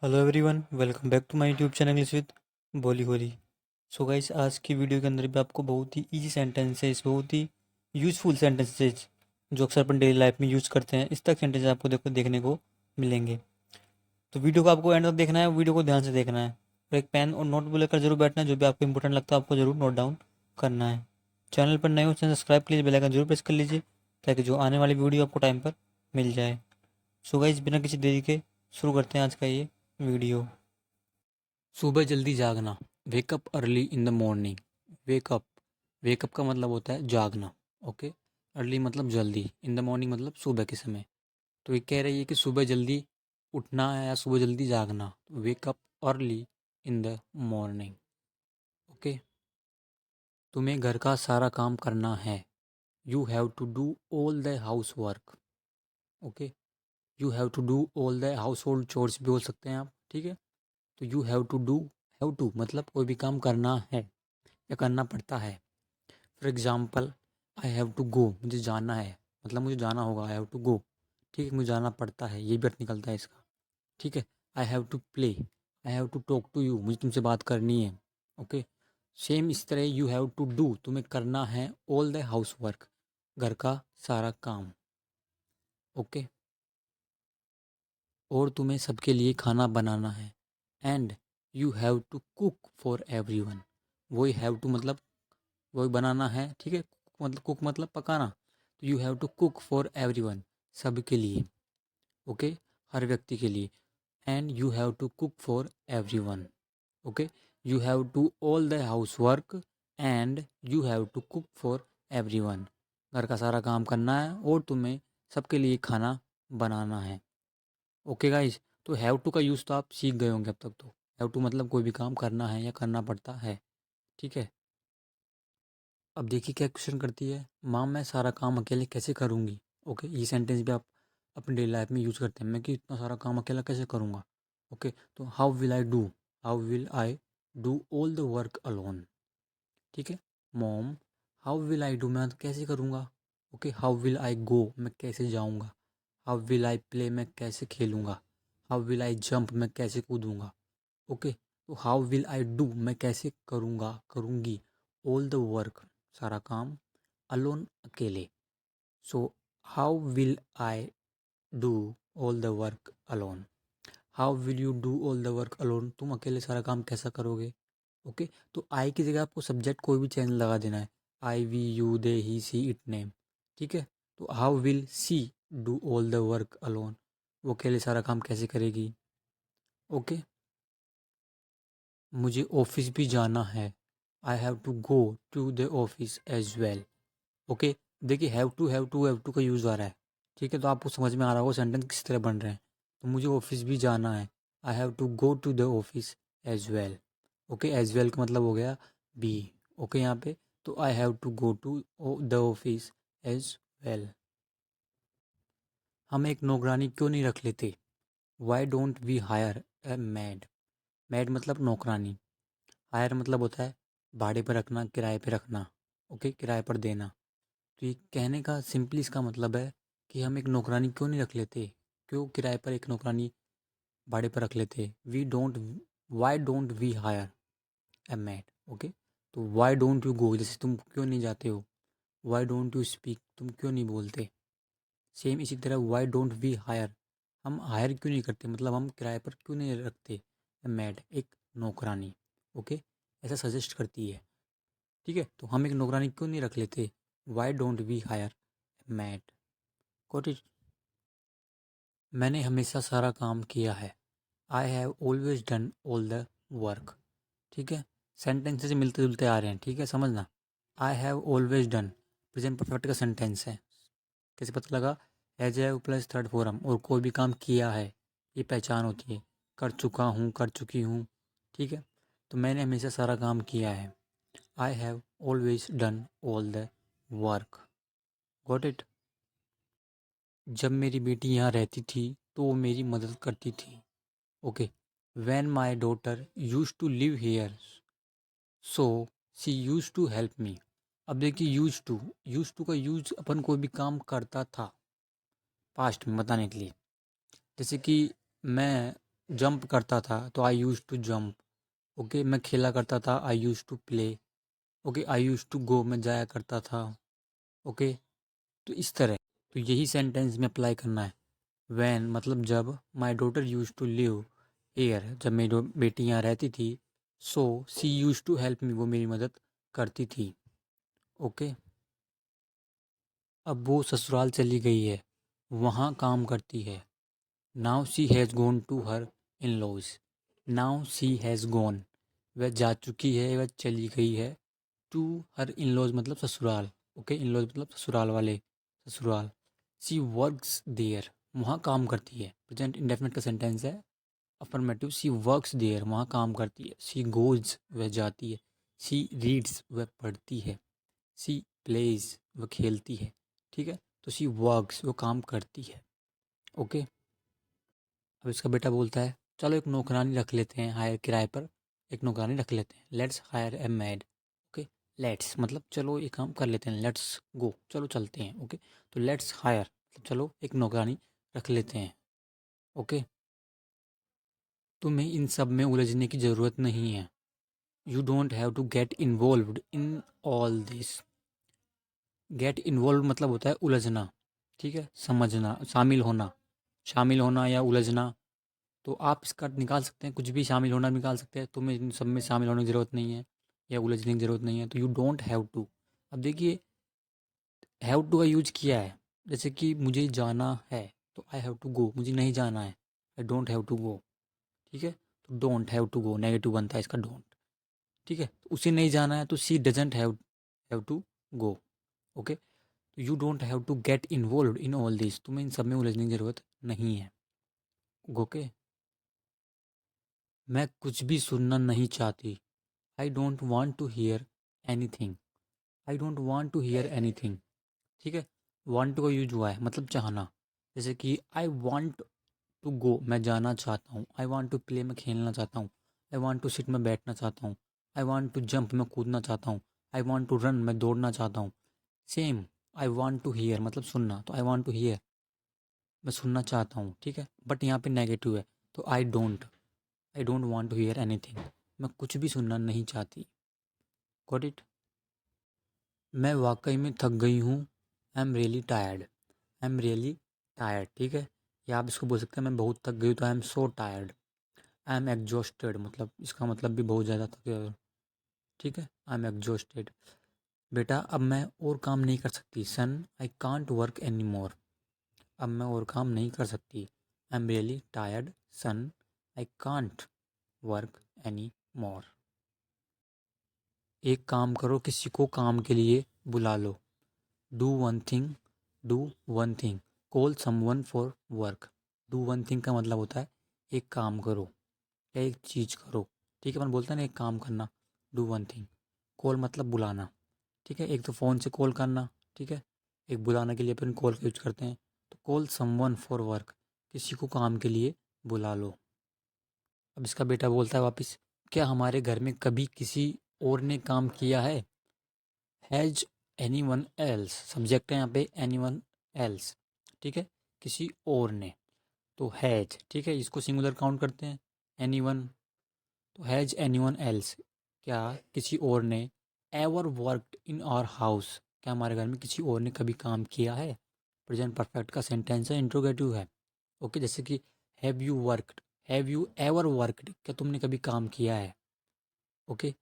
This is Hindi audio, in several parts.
Hello everyone, welcome back to my YouTube channel English with बोली होली। सो गाइस, आज की वीडियो के अंदर भी आपको बहुत ही इजी सेंटेंसेस, बहुत ही यूज़फुल सेंटेंसेस जो अक्सर अपन डेली लाइफ में यूज़ करते हैं, इस तक सेंटेंस आपको देखने को मिलेंगे। तो वीडियो को आपको एंड तक देखना है, वीडियो को ध्यान से देखना है और एक पेन और नोटबुक लेकर जरूर बैठना है। जो भी आपको इंपॉर्टेंट लगता है आपको जरूर नोट डाउन करना है। चैनल पर नए हो चैनल सब्सक्राइब कीजिए, बेल आइकन जरूर प्रेस कर लीजिए ताकि जो आने वाली वीडियो आपको टाइम पर मिल जाए। सो गाइस, बिना किसी देरी के शुरू करते हैं आज का ये वीडियो। सुबह जल्दी जागना, wake up early in the morning. Wake up, wake up का मतलब होता है जागना। ओके, अर्ली मतलब जल्दी, इन द मॉर्निंग मतलब सुबह के समय। तो ये कह रही है कि सुबह जल्दी उठना है या सुबह जल्दी जागना। Wake up early in the morning. Okay, तुम्हें घर का सारा काम करना है। You have to do all the housework. Okay, you have to do all the household chores भी बोल सकते हैं आप। ठीक है, तो you have to do, have to मतलब कोई भी काम करना है या करना पड़ता है। For example, I have to go, मुझे जाना है, मतलब मुझे जाना होगा। आई हैव टू गो, ठीक है, मुझे जाना पड़ता है, ये भी अर्थ निकलता है इसका। ठीक है, I have to play, I have to talk to you, मुझे तुमसे बात करनी है। ओके, सेम इस तरह यू हैव टू डू, तुम्हें करना है ऑल द हाउस वर्क, घर का सारा काम। ओके, और तुम्हें सबके लिए खाना बनाना है। And you have to cook for everyone. वही हैव टू मतलब वही बनाना है। ठीक है, मतलब कुक मतलब पकाना। तो you have to cook for everyone, सबके लिए। ओके, हर व्यक्ति के लिए। And you have to cook for everyone. Okay, you have to all the housework and you have to cook for everyone. घर का सारा काम करना है और तुम्हें सबके लिए खाना बनाना है। ओके गाइज, तो हैव टू का यूज़ तो आप सीख गए होंगे अब तक। तो हैव टू मतलब कोई भी काम करना है या करना पड़ता है। ठीक है, अब देखिए क्या क्वेश्चन करती है। माँ, मैं सारा काम अकेले कैसे करूँगी। ओके, ये सेंटेंस भी आप अपनी डेली लाइफ में यूज़ करते हैं। मैं कि इतना सारा काम अकेला कैसे करूँगा। ओके, तो how will I do, how will I do all the work alone. ठीक है, mom, how will I do, मैं तो कैसे करूँगा। ओके, हाउ विल आई गो, मैं कैसे जाऊँगा। हाउ विल आई प्ले, मैं कैसे खेलूँगा। हाउ विल आई जंप, मैं कैसे कूदूँगा। ओके, तो हाउ विल आई डू, मैं कैसे करूँगा, करूँगी। ऑल द वर्क, सारा काम। अलोन, अकेले। So how will I do all the work alone. How will you do all the work alone, तुम अकेले सारा काम कैसा करोगे। ओके, तो आई की जगह आपको सब्जेक्ट कोई भी चेंज लगा देना है। I, we, you, they, he, she, it, name. ठीक है, तो how will she do all the work alone, वो अकेले सारा काम कैसे करेगी। ओके, मुझे ऑफिस भी जाना है। I have to go to the office as well. Okay, देखिए हैव टू का यूज़ आ रहा है। ठीक है, तो आपको समझ में आ रहा होगा सेंटेंस किस तरह बन रहे हैं। तो मुझे ऑफिस भी जाना है। I have to go to the office as well. Okay, as well का मतलब हो गया बी। ओके, यहाँ पे तो I have to go to the office as well. हम एक नौकरानी क्यों नहीं रख लेते। Why don't we hire a maid. Maid मतलब नौकरानी। हायर मतलब होता है भाड़े पर रखना, किराए पे रखना। ओके, किराए पर देना। तो ये कहने का सिंपली इसका मतलब है कि हम एक नौकरानी क्यों नहीं रख लेते, क्यों किराए पर एक नौकरानी भाड़े पर रख लेते। We don't, why don't we hire a maid. Okay, तो वाई डोंट यू गो, जैसे तुम क्यों नहीं जाते हो। वाई डोंट यू स्पीक, तुम क्यों नहीं बोलते। सेम इसी तरह वाई डोंट वी हायर, हम हायर क्यों नहीं करते, मतलब हम किराए पर क्यों नहीं रखते मैड, एक नौकरानी। ओके, ऐसा सजेस्ट करती है। ठीक है, तो हम एक नौकरानी क्यों नहीं रख लेते। Why don't we hire maid. Got it. मैंने हमेशा सारा काम किया है। I have always done all the work. ठीक है, सेंटेंस से मिलते जुलते आ रहे हैं। ठीक है, समझना। आई have always done present perfect का सेंटेंस है। कैसे पता लगा। Has have plus third form और कोई भी काम किया है, ये पहचान होती है। कर चुका हूँ, कर चुकी हूँ। ठीक है, तो मैंने हमेशा सारा काम किया है। I have always done all the work. Got it. जब मेरी बेटी यहाँ रहती थी तो वो मेरी मदद करती थी। Okay, when my daughter used to live here so she used to help me. अब देखिए यूज टू का यूज अपन कोई भी काम करता था पास्ट में बताने के लिए। जैसे कि मैं जंप करता था तो I use to jump. Okay, मैं खेला करता था, I use to play. Okay, I use to go, मैं जाया करता था। ओके, तो इस तरह, तो यही सेंटेंस में अप्लाई करना है। वैन मतलब जब, my daughter used to live here, जब मेरी बेटी यहाँ रहती थी। So she used to help me, वो मेरी मदद करती थी। ओके, अब वो ससुराल चली गई है, वहाँ काम करती है। Now she has gone to her in laws. Now she has gone, वह जा चुकी है, वह चली गई है। टू हर इन लॉज मतलब ससुराल। ओके, इन लॉज मतलब ससुराल वाले, ससुराल। शी वर्क्स देयर, वहाँ काम करती है। प्रेजेंट इंडेफिनिट का सेंटेंस है, अफर्मेटिव। शी वर्क्स देयर, वहाँ काम करती है। शी गोज, वह जाती है। शी रीड्स, वह पढ़ती है। सी प्लेज, वह खेलती है। ठीक है, तो सी वर्क्स, वो काम करती है। ओके, अब इसका बेटा बोलता है चलो एक नौकरानी रख लेते हैं हायर किराए पर, एक नौकरानी रख लेते हैं। Let's hire a maid. Okay, let's मतलब चलो ये काम कर लेते हैं। लेट्स गो, चलो चलते हैं। ओके, तो लेट्स हायर मतलब चलो एक नौकरानी रख लेते हैं। ओके, तुम्हें इन सब में उलझने की ज़रूरत नहीं है। You don't have to get involved in all this. Get involve मतलब होता है उलझना। ठीक है, समझना, शामिल होना, शामिल होना या उलझना। तो आप इसका निकाल सकते हैं, कुछ भी शामिल होना निकाल सकते हैं। तुम्हें इन सब में शामिल होने की ज़रूरत नहीं है या उलझने की ज़रूरत नहीं है, तो यू डोंट हैव टू। अब देखिए, हैव टू का यूज किया है, जैसे कि मुझे जाना है तो आई हैव टू गो, मुझे नहीं जाना है I don't have to go. ठीक है, तो don't have to go negative बनता है इसका डोंट। ठीक है, तो उसे नहीं जाना है तो she doesn't have have to go. Okay, तो you don't have to get involve in all this, तुम्हें इन सब में उलझने की ज़रूरत नहीं है। ओके, मैं कुछ भी सुनना नहीं चाहती। I don't want to hear anything. I don't want to hear anything. ठीक है, वॉन्ट का यूज हुआ है मतलब चाहना। जैसे कि आई वॉन्ट टू गो, मैं जाना चाहता हूँ। आई वॉन्ट टू प्ले, मैं खेलना चाहता हूँ। आई वॉन्ट टू सिट, मैं बैठना चाहता हूँ। आई वॉन्ट टू जंप, मैं कूदना चाहता हूँ। आई वॉन्ट टू रन, मैं दौड़ना चाहता हूँ। Same, I want to hear मतलब सुनना, तो आई वॉन्ट टू हियर, मैं सुनना चाहता हूँ। ठीक है, बट यहाँ पे नेगेटिव है, तो I don't want to hear anything, मैं कुछ भी सुनना नहीं चाहती। Got it. मैं वाकई में थक गई हूँ। I am really tired. I am really tired. ठीक है, या आप इसको बोल सकते हैं मैं बहुत थक गई हूँ, तो I am so tired. I am exhausted मतलब इसका मतलब भी बहुत ज़्यादा थके हुए। ठीक है, आई एम एग्जॉस्टेड। बेटा अब मैं और काम नहीं कर सकती। Son I can't work any more, अब मैं और काम नहीं कर सकती। I am really tired son, I can't work any more. एक काम करो, किसी को काम के लिए बुला लो। Do one thing, do one thing, call someone for work. Do one thing का मतलब होता है एक काम करो या एक चीज़ करो। ठीक है, अपन बोलते हैं ना एक काम करना, डू वन थिंग। कॉल मतलब बुलाना। ठीक है, एक तो फ़ोन से कॉल करना। ठीक है, एक बुलाने के लिए अपन कॉल का यूज करते हैं। तो कॉल समवन फॉर वर्क, किसी को काम के लिए बुला लो। अब इसका बेटा बोलता है वापस, क्या हमारे घर में कभी किसी और ने काम किया है। Has anyone else, subject है यहाँ पे एनी वन एल्स। ठीक है, किसी और ने, तो हैज। ठीक है, इसको सिंगुलर काउंट करते हैं, एनी वन। तो हैज एनी वन एल्स, क्या किसी और ने, ever worked in our house, क्या हमारे घर में किसी और ने कभी काम किया है। प्रेजेंट परफेक्ट का सेंटेंस है, इंट्रोगेटिव है। ओके, जैसे कि have you worked, have you ever worked, क्या तुमने कभी काम किया है। ओके,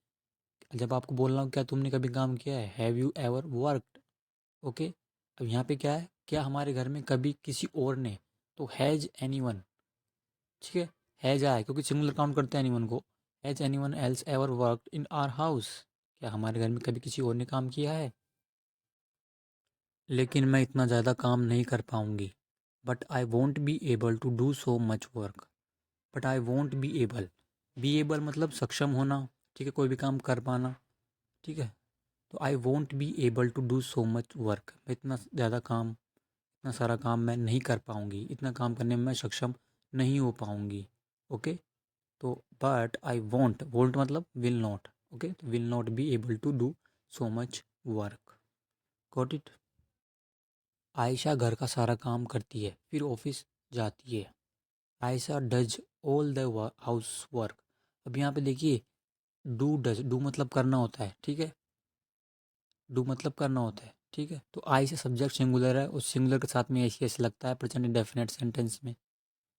जब आपको बोलना हो क्या तुमने कभी काम किया है, have you ever worked. Okay, अब यहाँ पे क्या है, क्या हमारे घर में कभी किसी और ने, तो हैज़ एनी वन। ठीक है, हैज़ आया क्योंकि सिंगुलर काउंट करते हैं एनी वन को। Has anyone else ever worked in our house, क्या हमारे घर में कभी किसी और ने काम किया है। लेकिन मैं इतना ज़्यादा काम नहीं कर पाऊँगी। But I won't be able to do so much work. But I won't be able मतलब सक्षम होना। ठीक है, कोई भी काम कर पाना। ठीक है, तो I won't be able to do so much work, मैं इतना ज़्यादा काम, इतना सारा काम मैं नहीं कर पाऊँगी, इतना काम करने में मैं सक्षम नहीं हो पाऊँगी। ओके, तो बट आई वोंट, वोंट मतलब विल नॉट। ओके, तो will not be able to do so much work. Got it. Ayesha घर का सारा काम करती है फिर ऑफिस जाती है। Ayesha does all the house work. अब यहाँ पे देखिए डू डज, डू मतलब करना होता है, ठीक है, डू मतलब करना होता है, ठीक है। तो आई से सब्जेक्ट सिंगुलर है, उस सिंगुलर के साथ में ऐसे ऐसे लगता है प्रेजेंट इंडेफिनिट सेंटेंस में।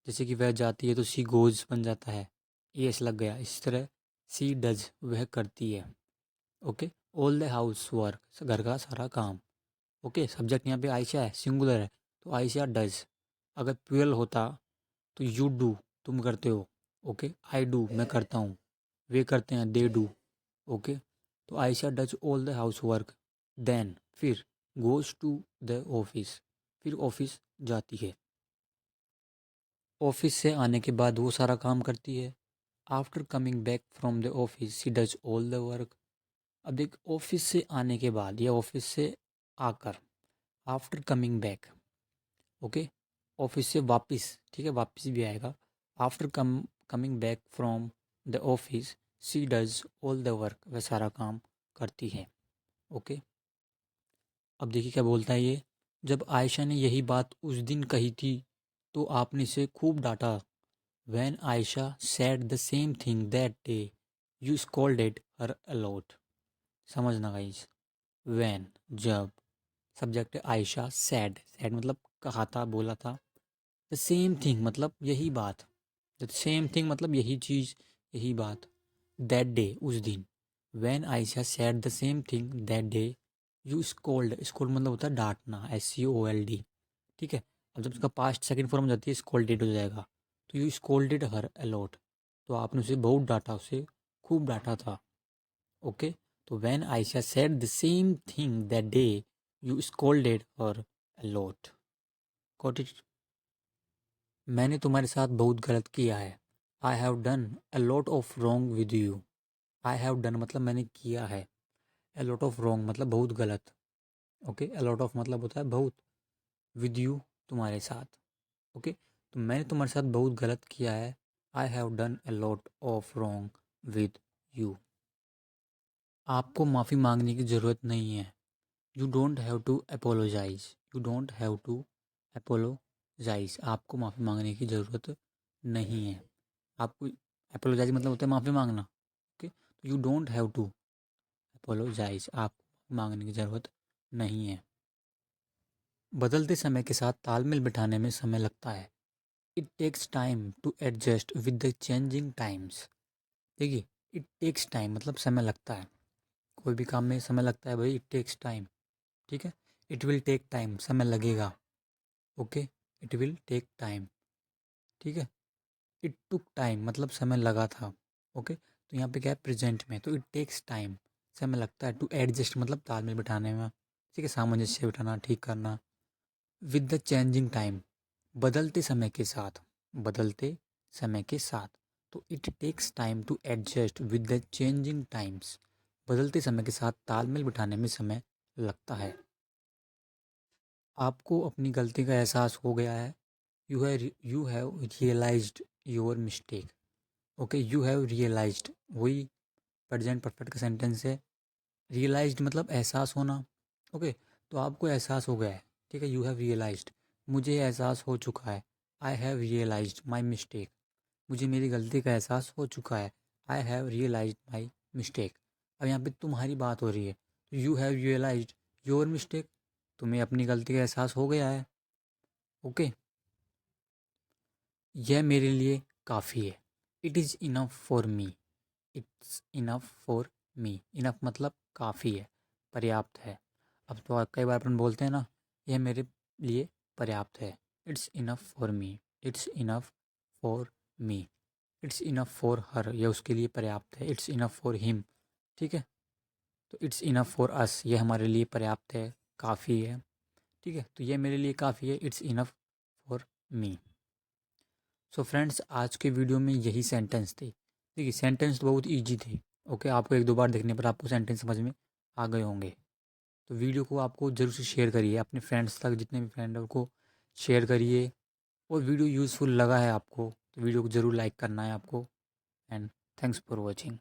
जैसे कि वह जाती है तो सी गोज बन जाता है, ये ऐसे लग गया। इसी तरह सी डज, वह करती है। Okay, all the house work, घर का सारा काम। ओके, सब्जेक्ट यहाँ पे आयशा है, सिंगुलर है, तो आयशा डज। अगर प्लूरल होता तो यू डू, तुम करते हो। ओके, आई डू, मैं करता हूँ। वे करते हैं, दे डू। ओके, तो Ayesha does all the housework, then फिर गोज टू द ऑफिस, फिर ऑफिस जाती है। ऑफिस से आने के बाद वो सारा काम करती है। After coming back from the office she does all the work. अब देख, ऑफिस से आने के बाद या ऑफिस से आकर, after coming back. Okay, office से वापस, ठीक है, वापस भी आएगा। After coming back from the office she does all the work, वह सारा काम करती है। ओके, अब देखिए क्या बोलता है ये। जब आयशा ने यही बात उस दिन कही थी तो आपने इसे खूब डांटा। When Ayesha said the same thing that day you scolded her a lot. समझना गाइस, व्हेन जब, सब्जेक्ट है आयशा, सैड, सैड मतलब कहा था, बोला था। द सेम थिंग मतलब यही बात, द सेम थिंग मतलब यही चीज़, यही बात। दैट डे, उस दिन। When Ayesha sad the same thing that day you scold, scold मतलब होता है डांटना, SCOLD, ठीक है। अब जब उसका पास्ट सेकंड फॉर्म हो जाती है स्कोल्डेड हो जाएगा। तो यू स्कोल्डेड हर अलॉट, तो आपने उसे बहुत डांटा, उसे खूब डांटा था। ओके, तो when Ayesha said the same thing that day you scolded her a lot. Got it. मैंने तुम्हारे साथ बहुत गलत किया है। I have done a lot of wrong with you. I have done मतलब मैंने किया है, अ लॉट ऑफ रॉन्ग मतलब बहुत गलत। ओके, अ लॉट ऑफ मतलब होता है बहुत, विद यू तुम्हारे साथ। ओके, तो मैंने तुम्हारे साथ बहुत गलत किया है। I have done a lot of wrong with you. आपको माफ़ी मांगने की ज़रूरत नहीं है। You don't have to apologise, you don't have to apologise, आपको माफ़ी मांगने की ज़रूरत नहीं है। आपको अपोलोजाइज मतलब होता है माफ़ी मांगना। ओके, तो you don't have to apologise, आपको मांगने की ज़रूरत नहीं है। बदलते समय के साथ तालमेल बिठाने में समय लगता है। It takes time to adjust with the changing times. देखिए, इट टेक्स टाइम मतलब समय लगता है, कोई भी काम में समय लगता है भाई, इट टेक्स टाइम, ठीक है। इट विल टेक टाइम, समय लगेगा। Okay, it will take time, ठीक है। इट टुक टाइम मतलब समय लगा था। ओके, तो यहाँ पे क्या है, प्रेजेंट में, तो इट टेक्स टाइम, समय लगता है। टू एडजस्ट मतलब तालमेल बिठाने में, ठीक है, सामंजस्य बिठाना, ठीक करना। विद द चेंजिंग टाइम, बदलते समय के साथ, बदलते समय के साथ। तो it takes time to adjust with the changing times, बदलते समय के साथ तालमेल बिठाने में समय लगता है। आपको अपनी गलती का एहसास हो गया है। You have realised your mistake. Okay, you have realised, वही प्रेजेंट परफेक्ट का सेंटेंस है। रियलाइज्ड मतलब एहसास होना। ओके, तो आपको एहसास हो गया है, ठीक है। यू हैव रियलाइज्ड, मुझे एहसास हो चुका है। I have realised my mistake, मुझे मेरी गलती का एहसास हो चुका है। I have realised my mistake. अब यहाँ पे तुम्हारी बात हो रही है, तो you have realised your mistake, तुम्हें अपनी गलती का एहसास हो गया है। ओके, यह मेरे लिए काफ़ी है। It is enough for me, it's enough for me. Enough मतलब काफ़ी है, पर्याप्त है। अब तो कई बार अपन बोलते हैं ना, यह मेरे लिए पर्याप्त है। It's enough for me, it's enough for me, it's enough for her, यह उसके लिए पर्याप्त है। इट्स इनफ फॉर हिम, ठीक है। तो इट्स इनफ फॉर अस, ये हमारे लिए पर्याप्त है, काफ़ी है, ठीक है। तो यह मेरे लिए काफ़ी है, it's enough for me. So friends, आज के वीडियो में यही सेंटेंस थे। देखिए, सेंटेंस तो बहुत ईजी थे। ओके, आपको एक दो बार देखने पर आपको सेंटेंस समझ में आ गए होंगे। तो वीडियो को आपको ज़रूर से शेयर करिए अपने फ्रेंड्स तक, जितने भी फ्रेंड हैं उनको शेयर करिए। और वीडियो यूज़फुल लगा है आपको तो वीडियो को ज़रूर लाइक करना है आपको। And thanks for watching.